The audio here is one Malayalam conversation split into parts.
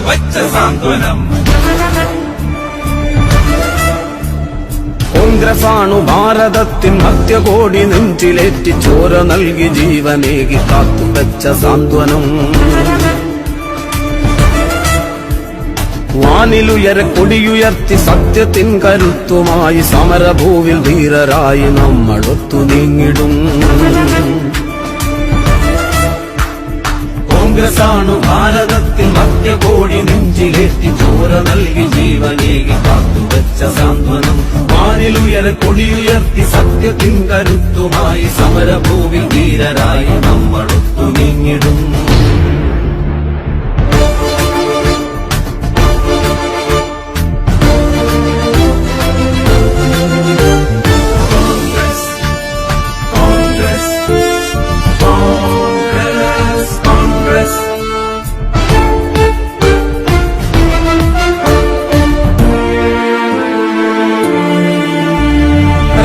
കാത്തുവച്ച സാന്ത്വനം. കോൺഗ്രസാണു ഭാരതത്തിൻ മധ്യകോടി നെഞ്ചിലേറ്റി ചോര നൽകി ജീവനേകി കാത്തുവച്ച സാന്ത്വനം. വാനിലുയരെ കൊടിയുയർത്തി സത്യത്തിൻ കരുത്തുമായി സമരഭൂവിൽ ധീരരായി നമ്മൾ ഒത്തു നീങ്ങിടും. കോൺഗ്രസാണു ഭാരതത്തിൽ മധ്യകോടി നെഞ്ചിലേറ്റി ചോര നൽകി ജീവനേകി കാത്തുവച്ച സാന്ത്വനം. വാനിലുയരെ കൊടിയുയർത്തി സത്യത്തിൻ കരുത്തുമായി സമരഭൂവിൽ ധീരരായി നമ്മൾ ഒത്തു നീങ്ങിടും.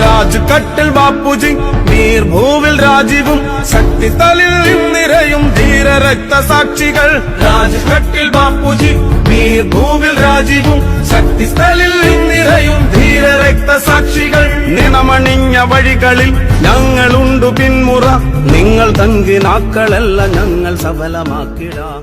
രാജ്കട്ടിൽ ബാപ്പുജി, നീർഭൂവിൽ രാജീവും, ശക്തിസ്ഥലിൽ നിറയും ധീര രക്തസാക്ഷികൾ. രാജ്കട്ടിൽ ബാപ്പുജി, നീർഭൂവിൽ രാജീവും, ശക്തിസ്ഥലിൽ നിറയും ധീര രക്തസാക്ഷികൾ. നിണമണിഞ്ഞ വഴികളിൽ ഞങ്ങളുണ്ടു പിന്മുറ, നിങ്ങൾ തങ്കിനാക്കളെല്ലാം ഞങ്ങൾ സഫലമാക്കിടാം.